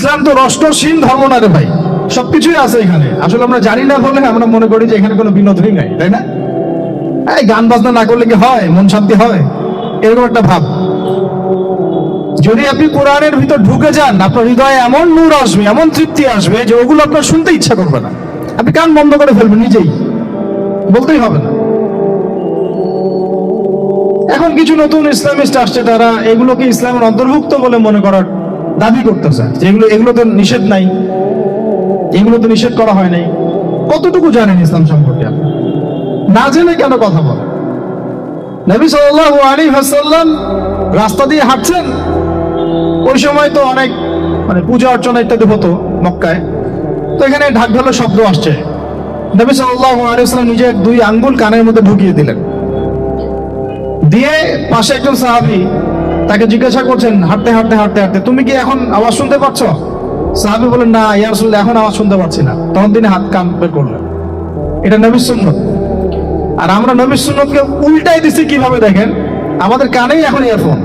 ইসলাম তো রসহীন ধর্ম না রে ভাই, সবকিছুই আছে এখানে। আসলে আমরা জানি না বলে আমরা মনে করি যে এখানে কোনো বিনোদনই নাই, তাই না? এই গান বাজনা না করলে কি হয়, মন শান্তি হয়, এরকম একটা ভাব। যদি আপনি কোরআনের ভিতর ঢুকে যান, আপনার হৃদয়ে এমন নূর আসবে, এমন তৃপ্তি আসবে যে ওগুলো আপনার শুনতে ইচ্ছা করবে না, আপনি কান বন্ধ করে ফেলবেন, নিজেই বলতেই হবে না। এখন কিছু নতুন ইসলামিস্ট আসছে, তারা এগুলোকে ইসলামের অন্তর্ভুক্ত বলে মনে করার দাবি করতেছে, যে এগুলো তো নিষেধ নাই, এগুলো তো নিষেধ করা হয় নাই। কতটুকু জানেন ইসলাম সম্পর্কে? না জেনে কেন কথা বলেন? নবী সাল্লাল্লাহু আলাইহি ওয়াসাল্লাম রাস্তা দিয়ে হাঁটছেন, ওই সময় তো অনেক পূজা অর্চনা ইত্যাদি হতো মক্কায়, তো এখানে ঢাক ঢোলের শব্দ আসছে। নবী সাল্লাল্লাহু আলাইহি ওয়াসাল্লাম নিজে 2 আঙ্গুল কানের মধ্যে ঢুকিয়ে দিলেন, দিয়ে পাশে একজন সাহাবী তাকে জিজ্ঞাসা করছেন, হাঁটতে হাঁটতে হাঁটতে হাঁটতে, তুমি কি এখন আওয়াজ শুনতে পাচ্ছ? সাহাবী বলেন, না ইয়া রাসূলুল্লাহ, এখন আওয়াজ শুনতে পাচ্ছি না। তখন তিনি হাত কান বের করলেন। এটা নবীর সুন্নাত। আর আমরা নবীর সুন্নাতকে উল্টাই দিছি কিভাবে দেখেন, আমাদের কানেই এখন ইয়ারফোন।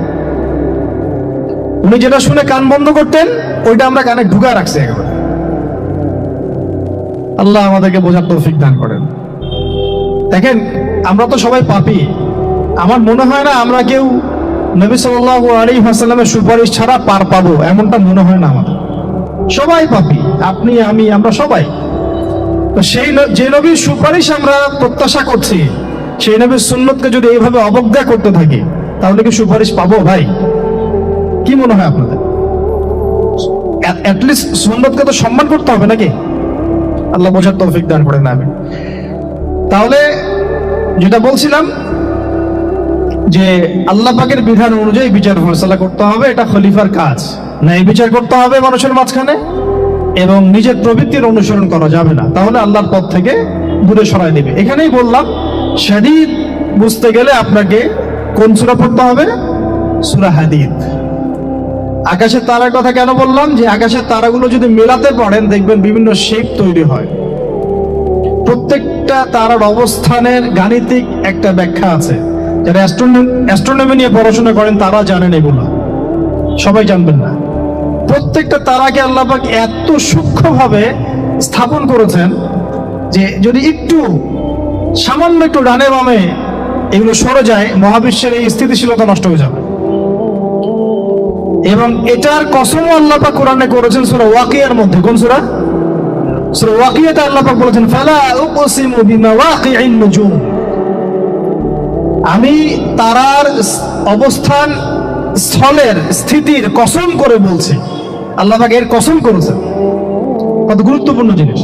উনি যেটা শুনে কান বন্ধ করতেন, ওইটা আমরা কানে ঢুকায় রাখছি একেবারে। আল্লাহ আমাদেরকে বোঝার তৌফিক দান করেন। দেখেন, আমরা তো সবাই পাপী। আমার মনে হয় না আমরা কেউ নবী সাল্লাল্লাহু আলাইহি ওয়াসাল্লামের সুপারিশ ছাড়া পার পাবো, এমনটা মনে হয় না আমাদের। সবাই পাপী, আপনি আমি, আমরা সবাই। তো সেই যে নবীর সুপারিশ আমরা প্রত্যাশা করছি, সেই নবীর সুন্নতকে যদি এইভাবে অবজ্ঞা করতে থাকি, তাহলে কি সুপারিশ পাবো ভাই? কি মনে হয় আপনাদের? অ্যাটলিস্ট সুন্নতকে তো সম্মান করতে হবে নাকি? আল্লাহ বোঝার তৌফিক দান করেন। আমি তাহলে যেটা বলছিলাম যে আল্লাহ পাকের বিধান অনুযায়ী বিচার ফয়সালা করতে হবে, এটা খলিফার কাজ। ন্যায় বিচার করতে হবে মানুষের মাঝখানে, এবং নিজের প্রবৃত্তির অনুসরণ করা যাবে না, তাহলে আল্লাহর পথ থেকে দূরে সরাই দেবে। এখানেই বললাম, শাদীদ বুঝতে গেলে আপনাকে কোন সূরা পড়তে হবে? সূরা হাদীদ। আকাশের তারার কথা কেন বললাম? যে আকাশের তারাগুলো যদি মেলাতে পারেন, দেখবেন বিভিন্ন শেপ তৈরি হয়। প্রত্যেকটা তারার অবস্থানের গাণিতিক একটা ব্যাখ্যা আছে। যারা অ্যাস্ট্রোনমি নিয়ে পড়াশোনা করেন তারা জানেন, এগুলো সবাই জানবেন না। প্রত্যেকটা তারাকে আল্লাহ পাক এত সূক্ষ্মভাবে স্থাপন করেছেন যে যদি একটু সামান্য একটু ডানে বামে এগুলো সরে যায়, মহাবিশ্বের এই স্থিতিশীলতা নষ্ট হয়ে যাবে। এবং এটার কসমও আল্লাহ পাক কোরআনে করেছেন সূরা ওয়াকিয়ার মধ্যে। কোন সূরা? সূরা ওয়াকিয়াতে আল্লাহ পাক বলেছেন, ফালা উকসিমু বিমাওয়াকিইন নুজুম। আমি তারার অবস্থান স্থলের স্থিতির কসম করে বলছি। আল্লাহ পাক এর কসম করেছেন। কত গুরুত্বপূর্ণ জিনিস,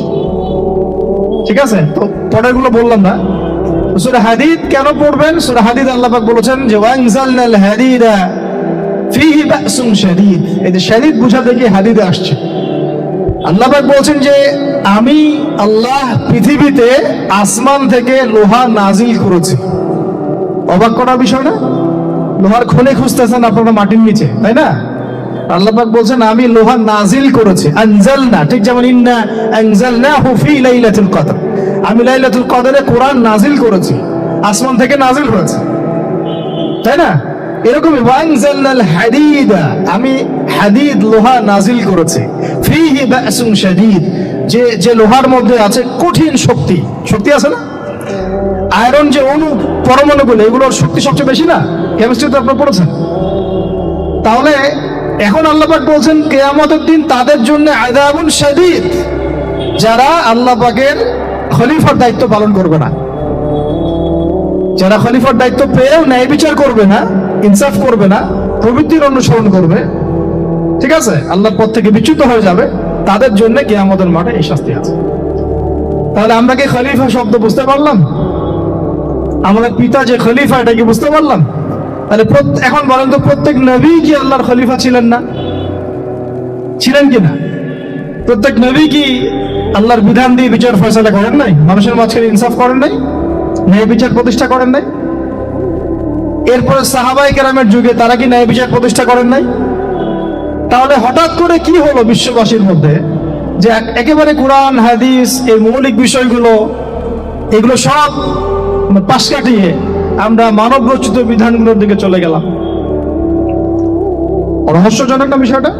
ঠিক আছে? তো পরেরগুলো বললাম না। সূরা হাদীদ কেন পড়বেন? সূরা হাদীদ আল্লাহ পাক বলেছেন যে ওয়ানজালনাল হাদীদা ফীহি বাসুন শাদীদ। এই যে শাদীদ বুঝাতে গিয়ে হাদীদে আসছে। আল্লাহ পাক বলছেন যে আমি আল্লাহ পৃথিবীতে আসমান থেকে লোহা নাজিল করেছি। অবাক করার বিষয় না? লোহার খনি খুঁজতেছেন আপনারা মাটির নিচে, তাই না? আল্লাহ পাক বলছেন আমি লোহা নাজিল করেছি। আনজালনা, ঠিক যেমন ইন্না আনজালনাহু ফি লাইলাতুল কদর, আমি লাইলাতুল কদরে কোরআন নাজিল করেছি, আসমান থেকে নাজিল হয়েছে, তাই না? এরকমই ওয়ানজালনাল হাদীদা, আমি হাদীদ লোহা নাজিল করেছি। ফীহি বাসুন শাদীদ, যে লোহার মধ্যে আছে কঠিন শক্তি। শক্তি আছে না? আয়রন যে অণু পরমাণুগুলো, এগুলোর শক্তি সবচেয়ে বেশি না? কেমিস্ট্রিতে আপনারা পড়েছেন। তাহলে এখন আল্লাহ পাক বলছেন কিয়ামতের দিন তাদের জন্য আযাবুন শাদীদ, যারা আল্লাহ পাকের খলিফার দায়িত্ব পালন করবে না, যারা খলিফার দায়িত্ব পেয়েও ন্যায় বিচার করবে না, ইনসাফ করবে না, প্রবৃত্তির অনুসরণ করবে, ঠিক আছে, আল্লাহর পথ থেকে বিচ্যুত হয়ে যাবে, তাদের জন্য কিয়ামতের মাঠে এই শাস্তি আছে। তাহলে আমরা কি খলিফা শব্দ বুঝতে পারলাম? আমাদের পিতা যে খলিফা, এটা কি বুঝতে পারলাম? তাহলে এখন বলেন তো, প্রত্যেক নবী কি আল্লাহর খলিফা ছিলেন না? ছিলেন কিনা? প্রত্যেক নবী কি আল্লাহর বিধান দিয়ে বিচার ফয়সালা করেন নাই? মানুষের মাঝখানে ইনসাফ করেন নাই? ন্যায় বিচার প্রতিষ্ঠা করেন নাই? এরপরে সাহাবায়ে কেরামের যুগে তারা কি ন্যায় বিচার প্রতিষ্ঠা করেন নাই? তাহলে হঠাৎ করে কি হলো বিশ্ববাসীর মধ্যে যে একেবারে কোরআন হাদিস এই মৌলিক বিষয়গুলো, এগুলো সব পাশ কাটিয়ে আমরা মানব রচিত বিধানগুলোর দিকে চলে গেলাম? রহস্যজনক না বিষয়টা?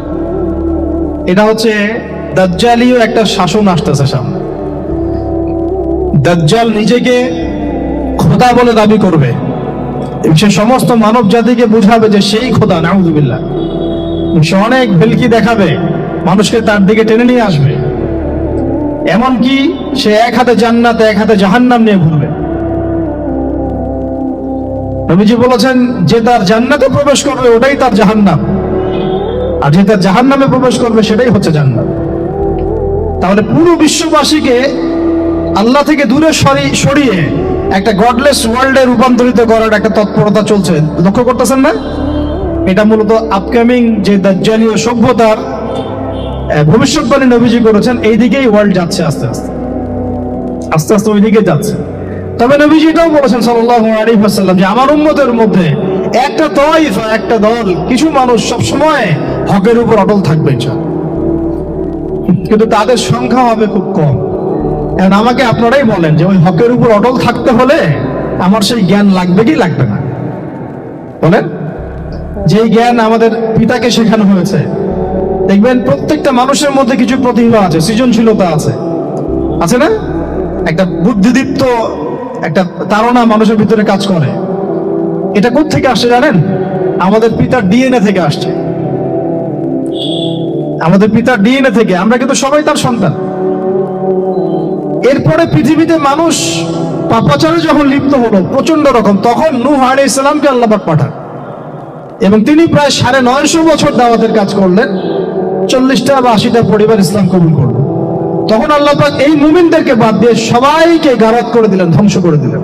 এটা হচ্ছে দাজ্জালীয় একটা শাসন আসতেছে সামনে। দাজ্জাল নিজেকে খোদা বলে দাবি করবে, সে সমস্ত মানব জাতিকে বুঝাবে যে সেই খোদা, নাউযুবিল্লাহ। সে অনেক ভেলকি দেখাবে, মানুষকে তার দিকে টেনে নিয়ে আসবে। এমনকি সে এক হাতে জান্নাত এক হাতে জাহান্নাম নিয়ে ঘুরবে। নবীজি বলেছেন, যে তার জান্নাতে প্রবেশ করবে ওটাই তার জাহান্নাম, আর যে তার জাহান্নামে প্রবেশ করবে সেটাই হচ্ছে জান্নাত। তাহলে পুরো বিশ্ববাসীকে আল্লাহ থেকে দূরে সরিয়ে একটা গডলেস ওয়ার্ল্ডে রূপান্তরিত করার একটা তৎপরতা চলছে, লক্ষ্য করতেছেন না? এটা মূলত আপকামিং যে দাজ্জালীয় সভ্যতার ভবিষ্যৎবাণী নবীজি করেছেন, এই দিকেই ওয়ার্ল্ড যাচ্ছে আস্তে আস্তে আস্তে আস্তে ওই দিকে যাচ্ছে। তবে নবীজি এটাও বলেছেন সাল্লাল্লাহু আলাইহি ওয়াসাল্লাম যে আমার উম্মতের মধ্যে একটা তাইফা, একটা দল, কিছু মানুষ সবসময় হকের উপর অটল থাকবে ইনশাআল্লাহ, কিন্তু তাদের সংখ্যা হবে খুব কম। এখন আমাকে আপনারাই বলেন যে ওই হকের উপর অটল থাকতে হলে আমার সেই জ্ঞান লাগবে কি লাগবে না? বলেন। যেই জ্ঞান আমাদের পিতাকে শেখানো হয়েছে, দেখবেন প্রত্যেকটা মানুষের মধ্যে কিছু প্রতিভা আছে, সৃজনশীলতা আছে, আছে না? একটা বুদ্ধিদীপ্ত একটা তাড়না মানুষের ভিতরে কাজ করে। এটা কোত্থেকে আসছে জানেন? আমাদের পিতার ডিএনএ থেকে আসছে। আমাদের পিতার ডিএনএ থেকে। আমরা কিন্তু সবাই তার সন্তান। এরপরে পৃথিবীতে মানুষ পাপাচারে যখন লিপ্ত হলো প্রচন্ড রকম, তখন নূহ আলাইহিস সালামকে আল্লাহ পাক পাঠান এবং তিনি প্রায় 950 বছর দাওয়াতের কাজ করলেন। 40টা বা 80টা পরিবার ইসলাম কবুল করলো। তখন আল্লাহ পাক এই মুমিনদেরকে বাদ দিয়ে সবাইকে গারাত করে দিলেন, ধ্বংস করে দিলেন।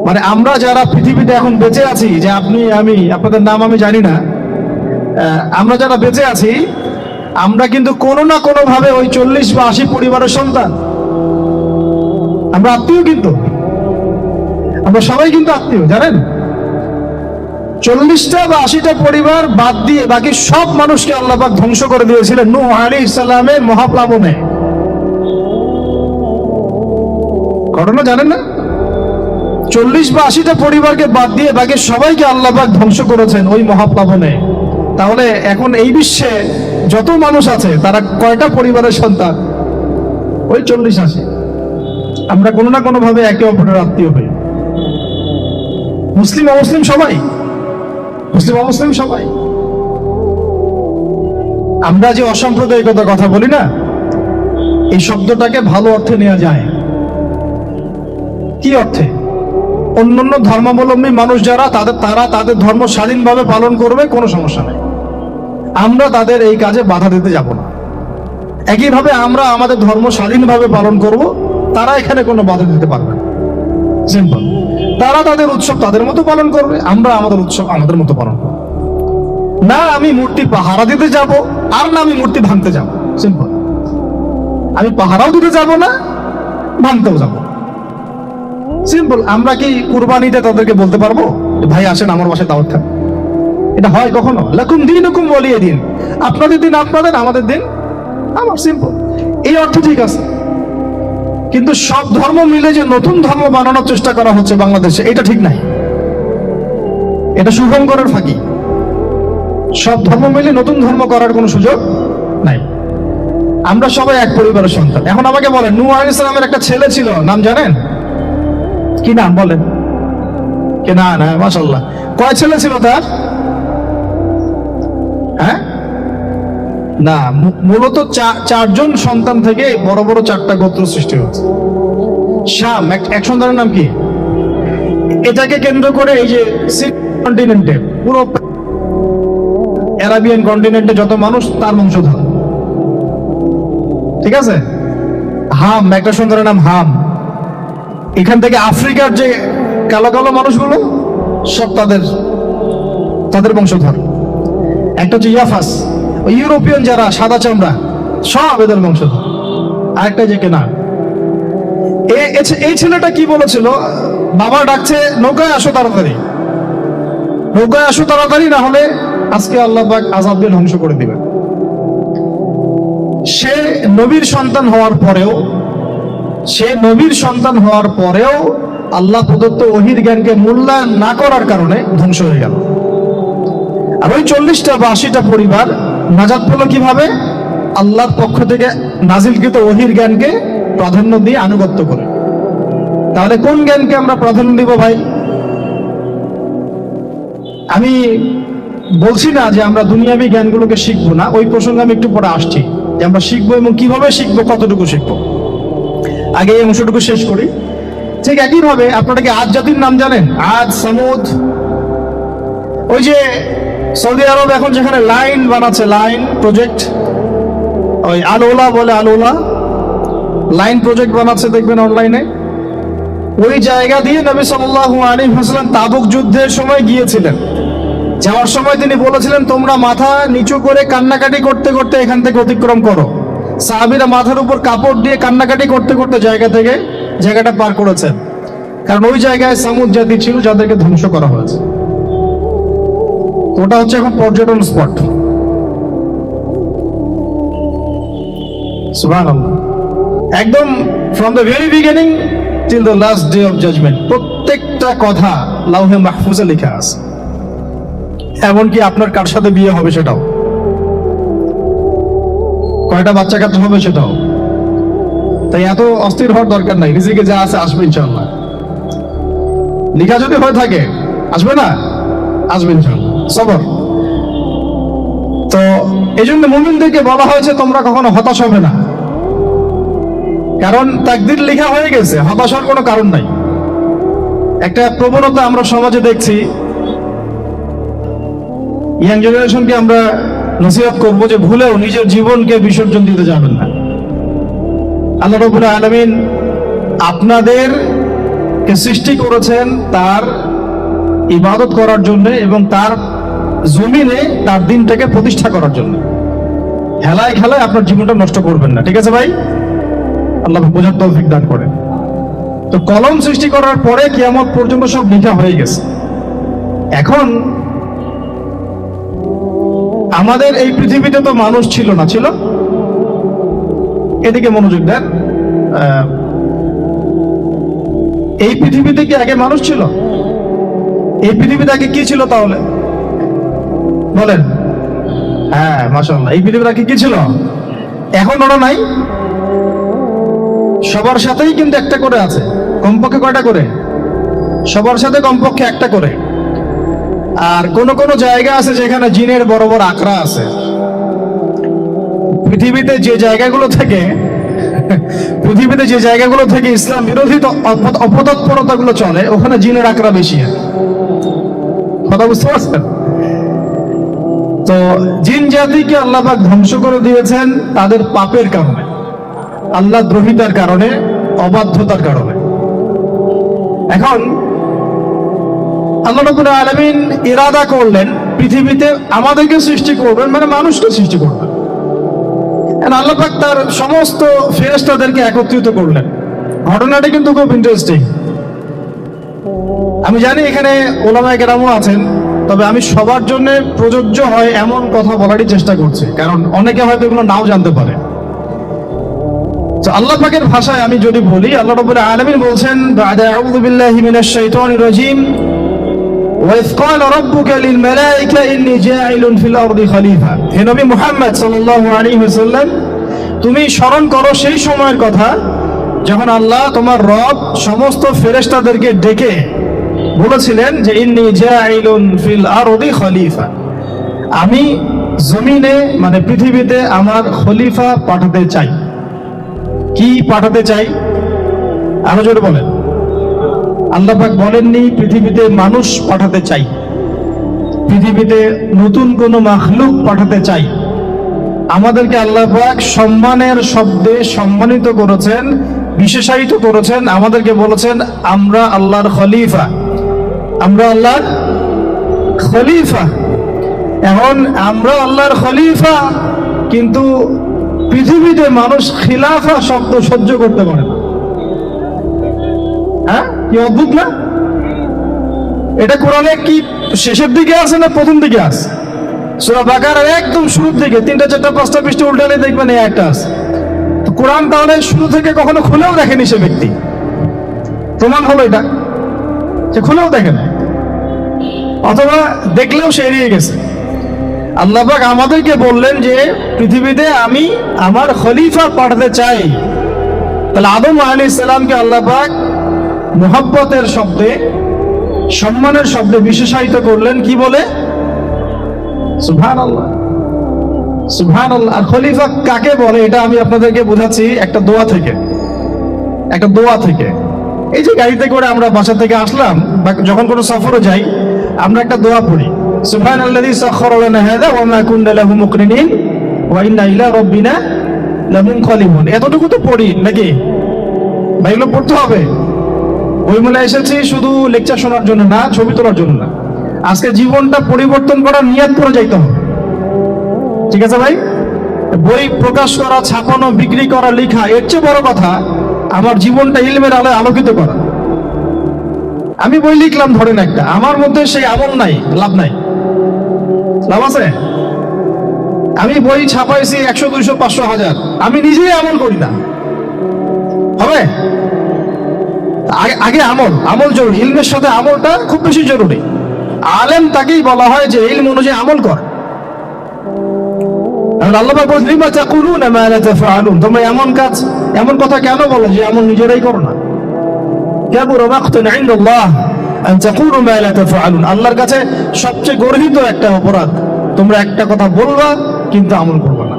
মানে আমরা যারা পৃথিবীতে এখন বেঁচে আছি, যে আপনি আমি, আপনাদের নাম আমি জানি না, আমরা যারা বেঁচে আছি, আমরা কিন্তু কোনো না কোনো ভাবে ওই 40 বা 80 পরিবারের সন্তান। আমরা আত্মীয়, কিন্তু আমরা সবাই কিন্তু আত্মীয়, জানেন? 40টা বা 80টা পরিবার বাদ দিয়ে বাকি সব মানুষকে আল্লাহ পাক ধ্বংস করে দিয়েছিলেন নূহ আলাইহিস সালামের মহাপ্লাবনে। ঘটনা জানেন না? 40 বা 80টা পরিবারকে বাদ দিয়ে বাকি সবাইকে আল্লাহ পাক ধ্বংস করেছেন ওই মহাপ্লাবনে। তাহলে এখন এই বিশ্বে যত মানুষ আছে তারা কয়টা পরিবারের সন্তান? ওই 40-80। আমরা কোনো না কোনো ভাবে একে অপরের আত্মীয় হই। মুসলিম অমুসলিম সবাই, মুসলিম অমুসলিম সবাই। আমরা যে অসাম্প্রদায়িকতার কথা বলি না, এই শব্দটাকে ভালো অর্থে নেওয়া যায়। কি অর্থে? অন্যান্য ধর্মাবলম্বী মানুষ যারা, তারা তাদের ধর্ম স্বাধীনভাবে পালন করবে, কোনো সমস্যা নেই। আমরা তাদের এই কাজে বাধা দিতে যাব না। একইভাবে আমরা আমাদের ধর্ম স্বাধীনভাবে পালন করব, তারা এখানে কোনো বাধা দিতে পারবে না। সিম্পল। তারা তাদের উৎসব তাদের মতো পালন করবে, আমরা আমাদের উৎসব আমাদের মতো পালন করব। না আমি মূর্তি পাহারা দিতে যাব, আর না আমি মূর্তি ভাঙতে যাব। সিম্পল। আমি পাহারাও দিতে যাব না, ভাঙতেও যাব। সিম্পল। আমরা কি কুরবানিতে তাদেরকে বলতে পারবো ভাই আসেন আমার বাসায় দাওয়াত খান? এটা হয় কখনো? লাকুম দীনুকুম ওয়ালিয়া দিন। আপনাদের দিন আপনাদের, আমাদের দিন আমার। সিম্পল। এই অর্থ ঠিক আছে, কিন্তু সব ধর্ম মিলে যে নতুন ধর্ম বানানোর চেষ্টা করা হচ্ছে বাংলাদেশে, এটা ঠিক নাই। এটা শুভঙ্করের ফাঁকি। সব ধর্ম মিলে নতুন ধর্ম করার কোনো সুযোগ নাই। আমরা সবাই এক পরিবারের সন্তান। এখন আমাকে বলেন, নূহ আলাইহিস সালামের একটা ছেলে ছিল, নাম জানেন? কি নাম বলেন? কে? না না, মাশাআল্লাহ। কয় ছেলে ছিল তার? হ্যাঁ না, মূলত 4জন সন্তান থেকে বড় বড় 4টা গোত্র সৃষ্টি হচ্ছে। শাম এক সন্তানের নাম কি? এটাকে কেন্দ্র করে এই যে কন্টিনেন্টে, পুরো আরাবিয়ান কন্টিনেন্টে যত মানুষ, তার বংশধর। ঠিক আছে? হাম, একটা সন্তানের নাম হাম। এখান থেকে আফ্রিকার যে কালো কালো মানুষগুলো সব তাদের বংশধর। একটা হচ্ছে ইয়াফাস, ইউরোপিয়ান যারা সাদা চামড়া, সব এদের বংশধর। আরেকটা যে কেনা। এই ছেলেটা কি বলেছিল? বাবা ডাকছে, নৌকায় আসো তাড়াতাড়ি, নৌকায় আসো তাড়াতাড়ি, না হলে আজকে আল্লাহ পাক আযাব দিয়ে ধ্বংস করে দিবেন। সে নবীর সন্তান হওয়ার পরেও আল্লাহ প্রদত্ত ওহীর জ্ঞানকে মূল্যায়ন না করার কারণে ধ্বংস হয়ে গেল। আর ওই 40টা বা 80টা পরিবার নাজাত পেল কিভাবে? আল্লাহর পক্ষ থেকে নাজিলকৃত ওহীর জ্ঞানকে প্রাধান্য দিয়ে আনুগত্য করে। তাহলে কোন জ্ঞানকে আমরা প্রাধান্য দিব ভাই? আমি বলছি না যে আমরা দুনিয়াবি জ্ঞানগুলোকে শিখবো না, ওই প্রসঙ্গে আমি একটু পরে আসছি যে আমরা শিখবো এবং কিভাবে শিখবো, কতটুকু শিখবো। আগে এই অংশটুকু শেষ করি। ঠিক একইভাবে আপনারা কি আদ জাতির নাম জানেন? আদ, সামুদ। ওই যে সৌদি আরব এখন যেখানে লাইন বানাচ্ছে, লাইন প্রজেক্ট, ওই আলোলা বলে, আলোলা লাইন প্রজেক্ট বানাচ্ছে, দেখবেন অনলাইনে। ওই জায়গা দিয়ে নবী সাল্লাল্লাহু আলাইহি ওয়াসাল্লাম তাবুক যুদ্ধের সময় গিয়েছিলেন। যাওয়ার সময় তিনি বলেছিলেন, তোমরা মাথা নিচু করে কান্নাকাটি করতে করতে এখান থেকে অতিক্রম করো। সাহাবীরা মাথার উপর কাপড় দিয়ে কান্নাকাটি করতে করতে জায়গাটা পার করেছেন, কারণ ওই জায়গায় সামুদ জাতি ছিল যাদেরকে ধ্বংস করা হয়েছে। ওটা হচ্ছে এখন পর্যটন স্পট। সুবহানাল্লাহ। একদম from the very beginning till the last day of judgement প্রত্যেকটা কথা লাউহে মাহফুজে লেখা আছে। এমনকি আপনার কার সাথে বিয়ে হবে সেটাও, কয়টা বাচ্চা কাচ্চা হবে সেটাও। তাই এত অস্থির হওয়ার দরকার নাই, রিজিকে যা আছে আসবে ইনশাআল্লাহ। লেখা যদি হয়ে থাকে আসবে না? আসবে ইনশাআল্লাহ, সবর। তো এই জন্য মুমিনদেরকে বলা হয়েছে তোমরা কখনো হতাশ হবে না, কারণ তাকদীর লেখা হয়ে গেছে, হতাশ হওয়ার কোনো কারণ নাই। একটা প্রবণতা আমরা সমাজে দেখছি, ইয়াং জেনারেশনকে আমরা নসিহত করবো যে ভুলেও নিজের জীবনকে বিসর্জন দিতে যাবেন না। আল্লাহ রাব্বুল আলামিন আপনাদেরকে সৃষ্টি করেছেন তার ইবাদত করার জন্য এবং তার জমিনে তার দিনটাকে প্রতিষ্ঠা করার জন্য। হেলায় খেলায় আপনার জীবনটা নষ্ট করবেন না, ঠিক আছে ভাই? আল্লাহ বোঝার তৌফিক দান করেন। তো কলম সৃষ্টি করার পরে কিয়ামত পর্যন্ত সব লেখা হয়ে গেছে। এখন আমাদের এই পৃথিবীতে তো মানুষ ছিল না, ছিল? এদিকে মনোযোগ দেন। এই পৃথিবীতে কি আগে মানুষ ছিল? এই পৃথিবীতে আগে কি ছিল তাহলে বলেন? হ্যাঁ, মাশাআল্লাহ। এই পৃথিবীতে আগে কি ছিল? এখন ওরা নাই। সবার সাথেই কিন্তু একটা করে আছে, কমপক্ষে কয়টা করে? সবার সাথে কমপক্ষে একটা করে। আর কোন কোন জায়গা আছে যেখানে জিনের বড় বড় আখড়া আছে। পৃথিবীতে যে জায়গাগুলো থেকে ইসলাম বিরোধী অপতৎপরতাগুলো চলে, ওখানে জিনের আখড়া বেশি। কথা বুঝতে পারছেন? তো জিন জাতিকে আল্লাহ পাক ধ্বংস করে দিয়েছেন তাদের পাপের কারণে, আল্লাহ দ্রোহিতার কারণে, অবাধ্যতার কারণে। এখন আল্লাহ রাব্বুল আলামিন ইরাদা করলেন পৃথিবীতে আমাদেরকে সৃষ্টি করবেন, মানে মানুষকে সৃষ্টি করবেন। আল্লাহ পাক তার সমস্ত ফেরেশতাদেরকে একত্রিত করলেন। ঘটনাটা কিন্তু খুব ইন্টারেস্টিং। আমি জানি এখানে ওলামায়ে কেরামও আছেন, তবে আমি সবার জন্য প্রযোজ্য হয় এমন কথা বলারই চেষ্টা করছি, কারণ অনেকে হয়তো এগুলো নাও জানতে পারে। তো আল্লাহ পাকের ভাষায় আমি যদি বলি, আল্লাহ রাব্বুল আলামিন বলছেন, বা'দা আউযু বিল্লাহি মিনাশ শাইতানির রাজীম, ওয়াইয ক্বালা রাব্বুকা লিল মালায়েকা ইন্নী জাইলুন ফিল আরদি খলিফা। হে নবী মুহাম্মদ সাল্লাল্লাহু আলাইহি ওয়াসাল্লাম, তুমি স্মরণ করো সেই সময়ের কথা যখন আল্লাহ তোমার রব সমস্ত ফেরেশতাদেরকে ডেকে বলেছিলেন যে ইন্নী জাইলুন ফিল আরদি খলিফা, আমি জমিনে মানে পৃথিবীতে আমার খলিফা পাঠাতে চাই। কি পাঠাতে চাই? আরো জোরে বলেন। আল্লাহ পাক বলেননি পৃথিবীতে মানুষ পাঠাতে চাই, পৃথিবীতে নতুন কোন মাখলুক পাঠাতে চাই। আমাদেরকে আল্লাহ পাক সম্মানের শব্দে সম্মানিত করেছেন, বিশেষায়িত করেছেন। আমাদেরকে বলেছেন আমরা আল্লাহর খলিফা, আমরা আল্লাহর খলিফা। এখন আমরা আল্লাহর খলিফা, কিন্তু পৃথিবীতে মানুষ খিলাফা শব্দ সহ্য করতে পারে না। হ্যাঁ, কি অদ্ভুত না? এটা কোরআনে কি শেষের দিকে আছে না প্রথম দিকে আছে? সূরা বাকারার একদম শুরুর দিকে 3টা 4টা 5টা পৃষ্ঠা উল্টালে দেখবেন এই একটা আছে। তো কোরআন তাহলে শুরু থেকে কখনো খুলেও দেখেনি সে ব্যক্তি। প্রমাণ হলো এটা যে খুলেও দেখে না, অথবা দেখলেও সে এড়িয়ে গেছে। আল্লাহ পাক আমাদেরকে বললেন যে পৃথিবীতে আমি আমার খলিফা পাঠাতে চাই। তাহলে আদম আলাইহিস সালামকে আল্লাহ পাক মুহাব্বতের শব্দে, সম্মানের শব্দে বিশেষায়িত করলেন কি বলে? সুবহানাল্লাহ, সুবহানাল্লাহ। আর খলিফা কাকে বলে এটা আমি আপনাদেরকে বোঝাচ্ছি একটা দোয়া থেকে, একটা দোয়া থেকে। এই যে গাড়িতে করে আমরা বাসা থেকে আসলাম বা যখন কোনো সফরে যাই, আমরা একটা দোয়া পড়ি, সুবহানাল্লাযী সাখখারা লানা হাযা ওয়া মা কুননা লাহু মুকরিনিন ওয়া ইন্না ইলা রাব্বিনা লামুনকালিবুন। এতটুকু তো পড়ি নাকি ভাই? এগুলো পড়তে হবে। ওই মনে এসেছি শুধু লেকচার শোনার জন্য না, ছবি তোলার জন্য না। আজকে জীবনটা পরিবর্তন করার নিয়ত করে যাইতে হবে, ঠিক আছে ভাই? বই প্রকাশ করা, ছাপানো, বিক্রি করা, লেখা, এর চেয়ে বড় কথা আমার জীবনটা ইলমের আলোয় আলোকিত করা। আমি বই লিখলাম ধরেন একটা, আমার মধ্যে সেই আমল নাই, লাভ নাই। লাভ আছে? আমি বই ছাপাইছি 100, 200, 500, 1000, আমি নিজেই আমল করি না, হবে? আগে আমল, আমল জরুরি। ইলমের সাথে আমলটা খুব বেশি জরুরি। আলেম তাকেই বলা হয় যে ইলম অনুযায়ী আমল কর। আল্লাহ পাক বলেন লিমা তাকুলুনা মা লা তাফআলুন, তোমরা এমন কাজ, এমন কথা কেন বলো যে আমল নিজেরাই করো না? কাবুরা মাকতান ইনদাল্লাহ আন তাকুলু মা লা তাফআলুন, আল্লাহর কাছে সবচেয়ে গর্হিত একটা অপরাধ, তোমরা একটা কথা বলবা কিন্তু আমল করবে না।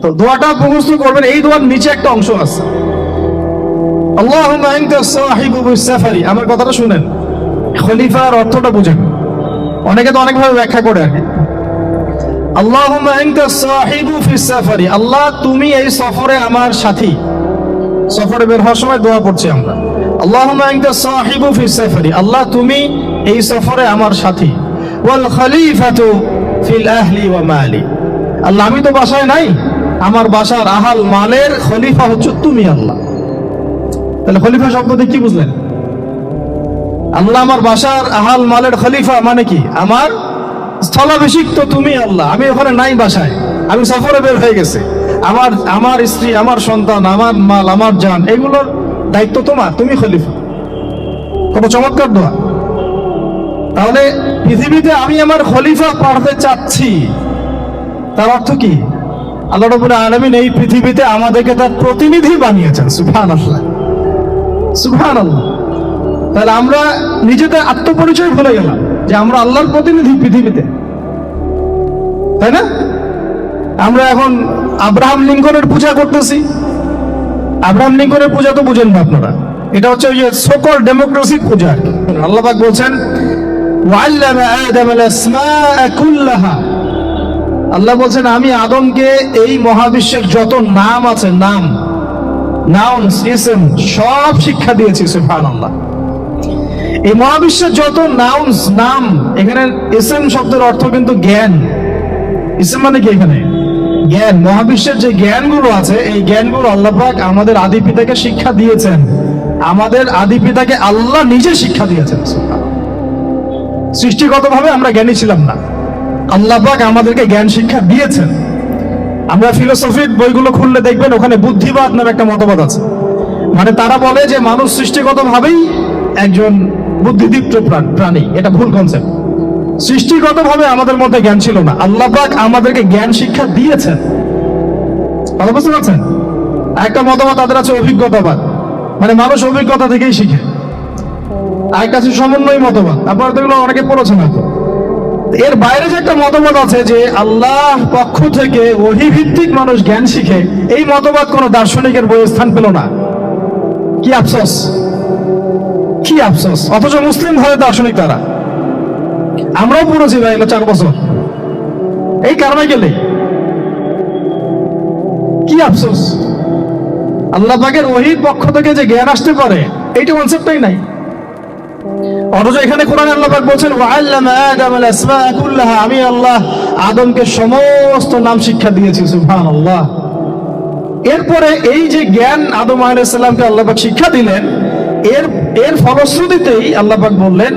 তো দোয়াটা মুখস্থ করবেন। এই দোয়ার নিচে একটা অংশ আছে, আল্লাহুম্মা আনতা সাহিবু বিস-সাফারি। আমার কথাটা শুনেন, খলিফার অর্থটা বুঝেন। অনেকে তো অনেকভাবে ব্যাখ্যা করে আর কি। আল্লাহুম্মা আনতা সাহিবু ফিস-সাফারি, আল্লাহ তুমি এই সফরে আমার সাথী। সফরে বের হওয়ার সময় দোয়া পড়ছি আমরা, আল্লাহুম্মা আনতা সাহিবু ফিস-সাফারি, আল্লাহ তুমি এই সফরে আমার সাথী। ওয়াল খলিফাতু ফিল আহলি ওয়া মালি, আল্লাহ আমি তো বাসায় নাই, আমার বাসার আহাল মালের খলিফা হচ্ছে তুমি আল্লাহ। তাহলে খলিফা শব্দটি কি বুঝলেন? আল্লাহ আমার বাসার আহাল মালের খলিফা মানে কি? আমার স্থলাভিষিক্ত তুমি আল্লাহ। আমি ওখানে নাই বাসায়, আমি সফরে বের হয়ে গেছে। আমার স্ত্রী, আমার সন্তান, আমার মাল, আমার জান, এগুলোর দায়িত্ব তোমার, তুমি খলিফা। কত চমৎকার দোয়া! তাহলে পৃথিবীতে আমি আমার খলিফা পাঠাতে চাচ্ছি, তার অর্থ কি? আল্লাহ রাব্বুল আলামিন এই পৃথিবীতে আমাদেরকে তার প্রতিনিধি বানিয়েছেন। সুবহানাল্লাহ, সুবহানাল্লাহ। তাহলে আমরা নিজেদের আত্মপরিচয় ভুলে গেলাম যে আমরা আল্লাহর প্রতিনিধি পৃথিবীতে, তাই না? আমরা এখন আব্রাহাম লিঙ্কনের পূজা করতেছি। আব্রাহাম লিঙ্কনের পূজা তো বুঝেন না আপনারা, এটা হচ্ছে ওই যে সকল ডেমোক্রেসির পূজা। আল্লাহ পাক বলছেন ওয়াল্লামা আদামাল আসমাআ কুল্লাহা, আল্লাহ বলছেন আমি আদমকে এই মহাবিশ্বের যত নাম আছে, নাম, নাউন্স, ইসম, সব শিক্ষা দিয়েছি। সুবহানাল্লাহ। এই মহাবিশ্বের যত নাউন্স, নাম, এখানে ইসম শব্দের অর্থ কিন্তু জ্ঞান। ইসম মানে কি? এখানে জ্ঞান। মহাবিশ্বের যে জ্ঞানগুলো আছে, এই জ্ঞানগুলো আল্লাহ পাক আমাদের আদি পিতাকে শিক্ষা দিয়েছেন। আমাদের আদি পিতাকে আল্লাহ নিজে শিক্ষা দিয়েছেন। সৃষ্টিগতভাবে আমরা জ্ঞানী ছিলাম না, আল্লাহ পাক আমাদেরকে জ্ঞান শিক্ষা দিয়েছেন। আমরা ফিলোসফির বইগুলো খুললে দেখবেন ওখানে বুদ্ধিবাদ নামে একটা মতবাদ আছে। মানে তারা বলে যে মানুষ সৃষ্টিগতভাবেই একজন বুদ্ধিদীপ্ত প্রাণী। এটা ভুল কনসেপ্ট। সৃষ্টিগতভাবে আমাদের মধ্যে জ্ঞান ছিল না, আল্লাহ পাক আমাদেরকে জ্ঞান শিক্ষা দিয়েছেন। কথা বুঝতে পারছেন? একটা মতবাদ তাদের আছে অভিজ্ঞতাবাদ, মানে মানুষ অভিজ্ঞতা থেকেই শিখে। আরেকটা আছে সমন্বয় মতবাদ, আপনারা তো এগুলো অনেকে পড়েছেন হয়তো। এর বাইরে যে একটা মতবাদ আছে যে আল্লাহ পক্ষ থেকে ওহী ভিত্তিক মানুষ জ্ঞান শিখে, এই মতবাদ কোন দার্শনিকের বইয়ে স্থান পেল না। কি আফসোস, কি আফসোস! অথচ মুসলিম ঘরে দার্শনিক তারা। আমরাও পড়েছি ভাই 4 বছর এই কারণে গেলে। কি আফসোস! আল্লাহ পাকের ওহীর পক্ষ থেকে যে জ্ঞান আসতে পারে, এইটা কনসেপ্টই নাই। অথচ এখানে কোরআনে আল্লাহ পাক বলছেন ওয়াল্লামা আদামাল আসমাআ কুল্লাহা, আমি আল্লাহ আদমকে সমস্ত নাম শিক্ষা দিয়েছি। সুবহানাল্লাহ। এরপরে এই যে জ্ঞান আদম আলাইহিস সালামকে আল্লাহ পাক শিক্ষা দিলেন, এর ফলশ্রুতিতেই আল্লাহ পাক বললেন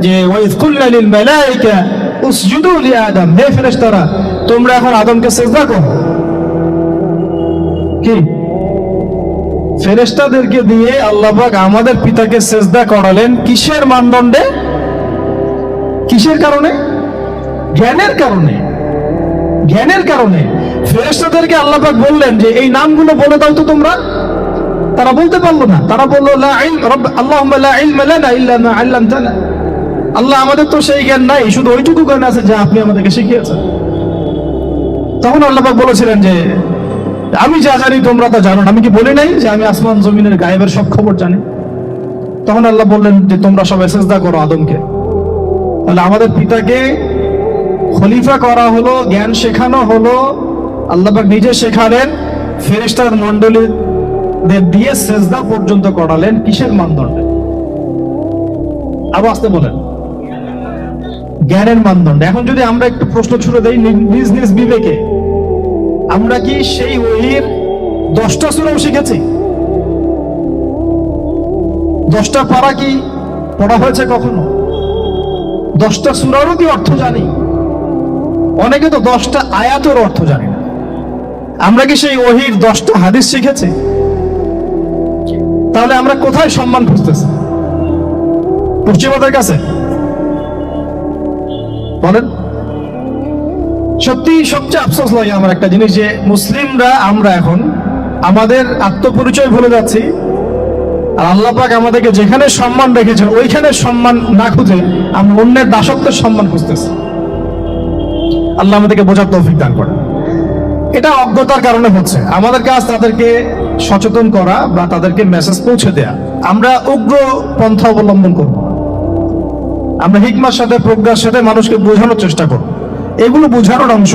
যে ওয়াইয কুল্না লিল মালায়েকা উসজুদু লি আদম, হে ফেরেশতারা তোমরা এখন আদমকে সিজদা করো। কি ফেরেশতাদেরকে দিয়ে আল্লাহ পাক আমাদের পিতাকে সিজদা করালেন কিসের মানদণ্ডে? কিসের কারণে? জ্ঞানের কারণে ফেরেশতাদেরকে আল্লাহ পাক বললেন যে এই নামগুলো বলে দাও তো তোমরা। তারা বলতে পারলো না, তারা বললো লা ইলম আল্লাহুম্মা লা ইলমা লানা ইল্লা মা আল্লামতানা, আল্লাহ আমাদের তো সেই জ্ঞান নাই, শুধু ওইটুকু জ্ঞান আছে যা আপনি আমাদেরকে শিখিয়েছেন। তখন আল্লাহ পাক বলেছিলেন যে আমি যা জানি তোমরা তা জানো না, আমি কি বলি নাই যে আমি আসমান জমিনের গায়েবের সব খবর জানি? তখন আল্লাহ বললেন যে তোমরা সবাই সিজদা করো আদমকে। তাহলে আমাদের পিতাকে খলিফা করা হলো, জ্ঞান শেখানো হলো, আল্লাহ পাক নিজে শেখালেন, ফেরেশতার মণ্ডলীদের দিয়ে সিজদা পর্যন্ত করালেন। কিসের মানদণ্ডে? আরো আসতে বলেন, জ্ঞানের মানদণ্ডে। এখন যদি আমরা একটু প্রশ্ন ছুড়ে দেই নিজ নিজ বিবেকে, আমরা কি সেই ওহীর 10টা সূরাও শিখেছি? 10টা পারা কি পড়া হয়েছে কখনো? 10টা সূরারও কি অর্থ জানি? অনেকে তো 10টা আয়াতের অর্থ জানি না। আমরা কি সেই ওহীর 10টা হাদিস শিখেছি? তাহলে আমরা কোথায় সম্মান খুঁজতেছি? পশ্চিমাদের কাছে? বলেন। সত্যি সবচেয়ে আফসোস লাগে আমার একটা জিনিস, যে মুসলিমরা আমরা এখন আমাদের আত্মপরিচয় ভুলে যাচ্ছি, আর আল্লাহ পাক আমাদেরকে যেখানে সম্মান রেখেছেন ওইখানে সম্মান না খুঁজে আমরা অন্যের দাসত্বের সম্মান খুঁজতেছি। আল্লাহ আমাদেরকে বোঝার তৌফিক দান করেন। এটা অজ্ঞতার কারণে হচ্ছে। আমাদের কাজ তাদেরকে সচেতন করা বা তাদেরকে মেসেজ পৌঁছে দেয়া। আমরা উগ্র পন্থা অবলম্বন করব, আমরা হিকমার সাথে প্রজ্ঞার সাথে মানুষকে বোঝানোর চেষ্টা করব, এগুলো বোঝানোর অংশ।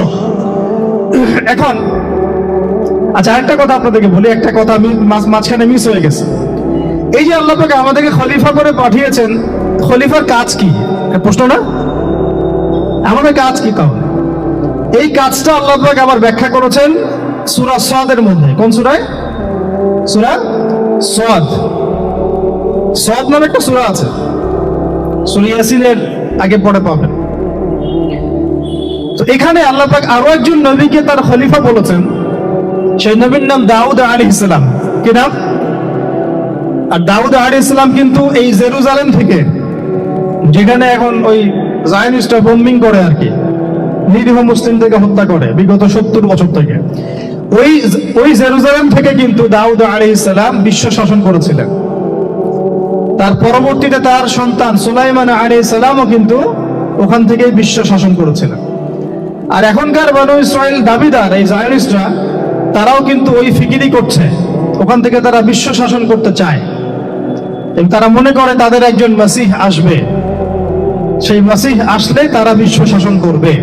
এখন আচ্ছা, আরেকটা কথা আপনাদেরকে বলি, একটা কথা আমি মাঝখানে মিস হয়ে গেছে। এই যে আল্লাহ পাক আমাদেরকে খলিফা করে পাঠিয়েছেন, খলিফার কাজ কি? প্রশ্ন না? আমাদের কাজ কি তাহলে? এই কাজটা আল্লাহ পাক আবার ব্যাখ্যা করেছেন সূরা সাদের মধ্যে। কোন সূরায়? সূরা সাদ। সাদ নামে একটা সূরা আছে, সূরা ইয়াসিনের আগে পড়ে পাবেন। তো এখানে আল্লাহ পাক আরো একজন নবীকে তার খলিফা বলেছেন, সেই নবীর নাম দাউদ আলাইহিস সালাম। কি নাম? আর দাউদ আলাইহিস সালাম কিন্তু এই জেরুজালেম থেকে, যেখানে এখন ওই জায়নিস্টরা বোম্বিং করে আর কি, নিরীহ মুসলিমদেরকে হত্যা করে বিগত 70 বছর থেকে, ওই জেরুজালেম থেকে কিন্তু দাউদ আলাইহিস সালাম বিশ্ব শাসন করেছিলেন। তার পরবর্তীতে তার সন্তান সুলাইমান আলাইহিস সালামও কিন্তু ওখান থেকেই বিশ্ব শাসন করেছিলেন। আর এখনকার বনু ইসরাইল দাবিদার এই জায়নিস্টরা, তারাও কিন্তু ওই ফিকিরি করছে, ওখান থেকে তারা বিশ্ব শাসন করতে চায় এবং তারা মনে করে তাদের একজন মাসিহ আসবে, সেই মাসিহ আসলে তারা বিশ্ব শাসন করবে।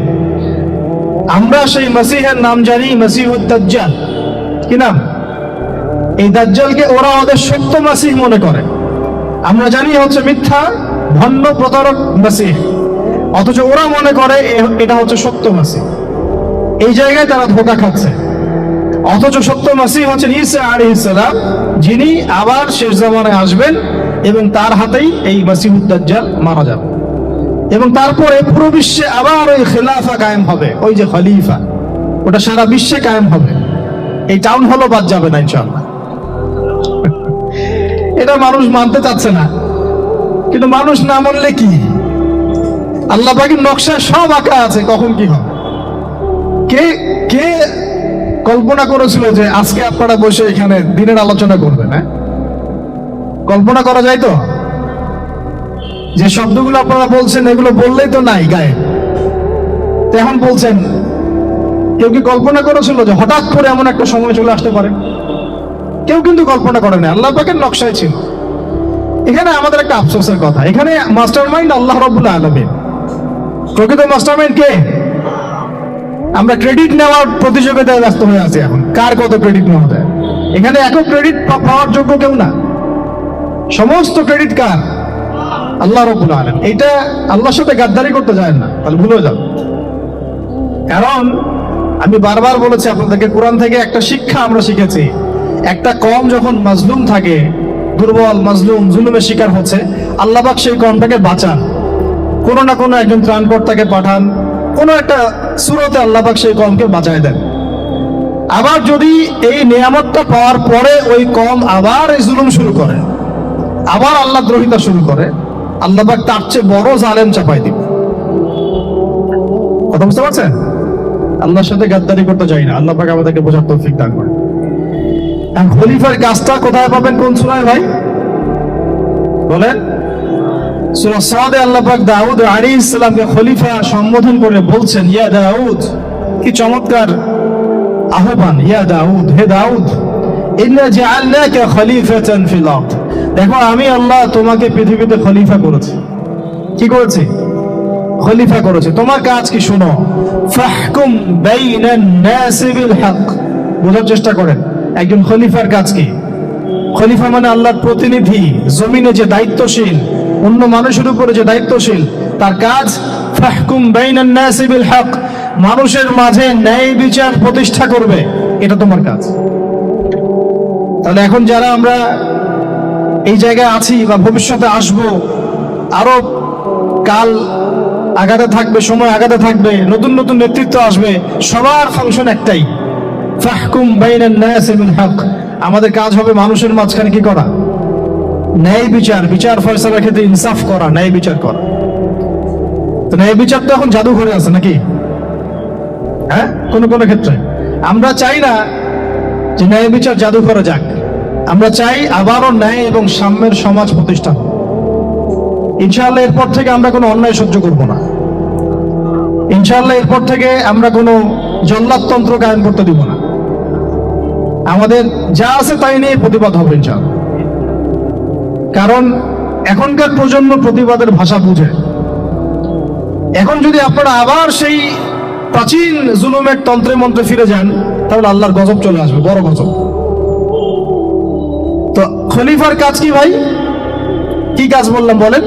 আমরা সেই মাসিহের নাম জানি মাসিহুদ দাজ্জাল। কি নাম? এই দাজ্জালকে ওরা ওদের সত্য মাসিহ মনে করে, আমরা জানি হচ্ছে মিথ্যা ভণ্ড প্রতারক মাসিহ, অথচ ওরা মনে করে এটা হচ্ছে সত্য মাসিহ। এই জায়গায় তারা ধোঁকা খাচ্ছে। অথচ সত্য মাসিহ হচ্ছেন ঈসা আলাইহিস সালাম, যিনি আবার শেষ জামানায় আসবেন এবং তার হাতেই এই মাসিহুদ দাজ্জাল মারা যাবে এবং তারপরে পুরো বিশ্বে আবার ওই খেলাফা কায়েম হবে। ওই যে খলিফা, ওটা সারা বিশ্বে কায়েম হবে। এই টাউন হলও বাদ যাবে না ইনশাআল্লাহ। এটা মানুষ মানতে চাচ্ছে না, কিন্তু মানুষ না মানলে কি? আল্লাহ পাকের নকশায় সব আঁকা আছে কখন কি হবে। কে কে কল্পনা করেছিল যে আজকে আপনারা বসে এখানে দিনের আলোচনা করবেন? হ্যাঁ, কল্পনা করা যায় তো? যে শব্দগুলো আপনারা বলছেন এগুলো বললেই তো নাই গায়ে, এখন বলছেন। কেউ কি কল্পনা করেছিল যে হঠাৎ করে এমন একটা সময় চলে আসতে পারে? কেউ কিন্তু কল্পনা করে না, আল্লাহ পাকের নকশায় ছিল। এখানে আমাদের একটা আফসোসের কথা, এখানে মাস্টারমাইন্ড আল্লাহ রাব্বুল আলামিন। প্রকৃত মাস্টারমাইন্ড কে? আমরা ক্রেডিট নেওয়ার প্রতিযোগিতায় ব্যস্ত হয়ে আছি এখন, কার কত ক্রেডিট নেওয়া যায়। এখানে একক ক্রেডিট পাওয়ার যোগ্য কেউ না, সমস্ত ক্রেডিট কার? আল্লাহ রাব্বুল আলামিন। এটা আল্লাহর সাথে গাদ্দারি করতে যায় না, তাহলে ভুলে যাও। কারণ আমি বারবার বলেছি আপনাদেরকে, কোরআন থেকে একটা শিক্ষা আমরা শিখেছি, একটা কওম যখন মাজলুম থাকে, দুর্বল মাজলুম জুলুমের শিকার হচ্ছে, আল্লাহ পাক সেই কওমটাকে বাঁচান, কোনো না কোনো একজন ত্রাণকর্তাকে পাঠান, কোনো একটা সূরাতে আল্লাহ পাক সেই কওমকে বাঁচায় দেন। আবার যদি এই নিয়ামতটা পাওয়ার পরে ওই কওম আবার এই জুলুম শুরু করে, আবার আল্লাহ দ্রোহিতা শুরু করে, আল্লাহ পাক তার চেয়ে বড় জালেম চাপাই দিবে। কথা বুঝতে পারছেন? আল্লাহর সাথে গাদ্দারি করতে চাই না, আল্লাহ পাক আমাদেরকে বোঝার তৌফিক দান করেন। খলিফার কাজটা কোথায় পাবেন, কোন সূরায় ভাই বলেন? সূরা সাদে আল্লাহ পাক দাউদ আলাইহিস সালামকে খলিফা সম্বোধন করে বলছেন, ইয়া দাউদ, কি চমৎকার আহ্বান, ইয়া দাউদ, হে দাউদ, ইন্না জাআলনাকা খলিফাতান ফিল আরদ, দেখো আমি আল্লাহ তোমাকে পৃথিবীতে খলিফা করেছি। কি করেছি? খলিফা করেছে। তোমার কাজ কি শোনো, ফাহকুম বাইনান নাস বিল হক, বোঝার চেষ্টা করেন একজন খলিফার কাজ কি। খলিফা মানে আল্লাহর প্রতিনিধি, জমিনে যে দায়িত্বশীল, অন্য মানুষের উপরে যে দায়িত্বশীল, তার কাজ ফাহকুম বাইনান নাস বিল হক, মানুষের মাঝে ন্যায় বিচার প্রতিষ্ঠা করবে, এটা তোমার কাজ। তাহলে এখন যারা আমরা এই জায়গায় আছি বা ভবিষ্যতে আসব, আরো কাল আগাতে থাকবে, সময় আগাতে থাকবে, নতুন নতুন নেতৃত্ব আসবে, সবার ফাংশন একটাই, ফাহকুম বাইনান নাস বিল হক, আমাদের কাজ হবে মানুষের মাঝখানে কি করা, ন্যায় বিচার, বিচার ফয়সালার ক্ষেত্রে ইনসাফ করা, ন্যায় বিচার করা। তো ন্যায় বিচার তো এখন জাদুঘরে আছে নাকি? হ্যাঁ, কোন কোন ক্ষেত্রে আমরা চাই না যে ন্যায় বিচার জাদুঘরে যাক, আমরা চাই আবারও ন্যায় এবং সাম্যের সমাজ প্রতিষ্ঠা হোক। ইনশাআল্লাহ এরপর থেকে আমরা কোনো অন্যায় সহ্য করব না। ইনশাআল্লাহ এরপর থেকে আমরা কোনো জল্লাদতন্ত্র কায়েম করতে দিব না। আমাদের যা আছে তাই নিয়ে প্রতিবাদ হবে ইনশাআল্লাহ। কারণ এখনকার প্রজন্ম প্রতিবাদের ভাষা বুঝে। এখন যদি আপনারা আবার সেই প্রাচীন জুলুমের তন্ত্রে মন্ত্রে ফিরে যান, তাহলে আল্লাহর গজব চলে আসবে, বড় গজব। তো খলিফার কাজ কি ভাই? কি কাজ বললাম বলেন?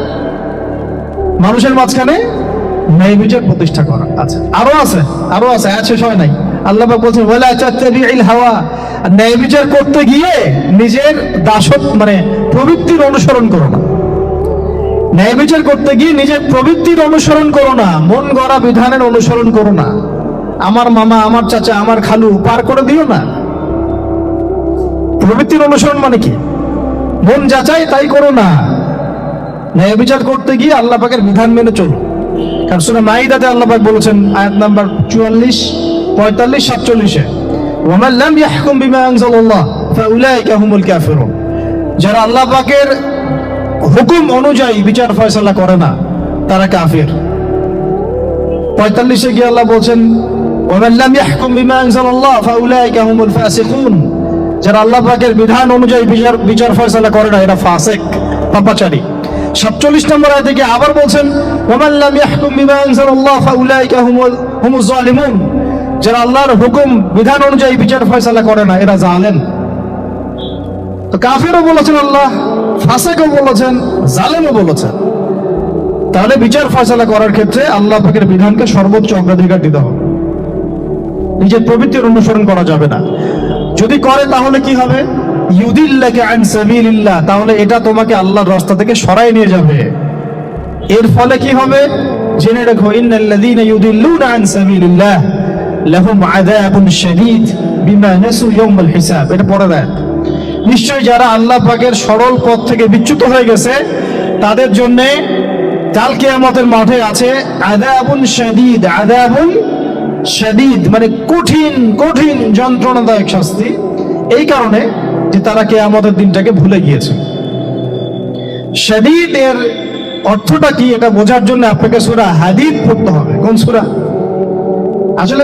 মানুষের মাঝখানে ন্যায় বিচার প্রতিষ্ঠা করা। আচ্ছা, আরো আছে, আয়াত শেষ হয় নাই। আল্লাহ পাক বলছেন, ওয়ালা তাত্তাবিউল হাওয়া, ন্যায় বিচার করতে গিয়ে নিজের দাসত্ব মানে প্রবৃত্তির অনুসরণ করো না। ন্যায় বিচার করতে গিয়ে নিজের প্রবৃত্তির অনুসরণ করো না, মন গড়া বিধানের অনুসরণ করো না। আমার মামা, আমার চাচা, আমার খালু পার করে দিও না। প্রবৃত্তির অনুসরণ মানে কি? মন যাচাই তাই করো না। ন্যায় বিচার করতে গিয়ে আল্লাহ পাকের বিধান মেনে চলো। কারণ সূরা মাইদাতে আল্লাহ পাক বলেছেন, আয়াত নাম্বার 44, 45, 47, ওয়ামান লাম ইয়াহকুম বিমা আনজালাল্লাহ ফাউলাইকা হুমুল কাফিরুন, যারা আল্লাহ পাকের হুকুম অনুযায়ী বিচার ফয়সালা করে না, তারা কাফির। 45-এ গিয়ে আল্লাহ বলছেন, ওয়ামান লাম ইয়াহকুম বিমা আনজালাল্লাহ ফাউলাইকা হুমুল ফাসিকুন, যারা আল্লাহ পাকের বিধান অনুযায়ী বিচার ফয়সালা করে না, এরা ফাসিক, পাপাচারী। 47 নম্বর আয়াতে গিয়ে আবার বলছেন, ওয়ামান লাম ইয়াহকুম বিমা আনজালাল্লাহ ফাউলাইকা হুমুজ জালিমুন, যারা আল্লাহর হুকুম বিধান অনুযায়ী বিচার ফয়সালা করে না, এরা জালেম। তো কাফিরও বলেছেন আল্লাহ, ফাসিকও বলেছেন, জালেমও বলেছেন। তাহলে বিচার ফয়সালা করার ক্ষেত্রে আল্লাহ পাকের বিধানকে সর্বোচ্চ অগ্রাধিকার দিতে হবে, নিজের প্রবৃত্তির অনুসরণ করা যাবে না। যদি করে তাহলে কি হবে? ইউদিল্লাকা আন সাবিলিল্লাহ, তাহলে এটা তোমাকে আল্লাহর রাস্তা থেকে সরায় নিয়ে যাবে। এর ফলে কি হবে? জেনে রাখো, ইন্নাল্লাযীনা ইউদিল্লুনা আন সাবিলিল্লাহ লাহুম আযাবুন শাদীদ বিমা নাসু ইয়াউমাল হিসাব। এটা পড়ে দেয়, নিশ্চয়ই যারা আল্লাহ পাকের সরল পথ থেকে বিচ্যুত হয়ে গেছে, তাদের জন্য কাল কিয়ামতের মাঠে আছে আযাবুন শাদীদ। আযাবুন শাদীদ মানে কঠিন কঠিন যন্ত্রণাদায়ক শাস্তি, এই কারণে যে তারা কিয়ামতের দিনটাকে ভুলে গিয়েছে। শাদীদ এর অর্থটা কি, এটা বোঝার জন্য আপনাকে সূরা হাদীদ পড়তে হবে। কোন সূরা? আসলে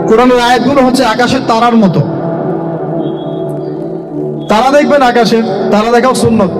কোরআনের আয়াতগুলো হচ্ছে আকাশের তারার মতো। তারা দেখবেন আকাশের, তারা দেখাও সুন্নত।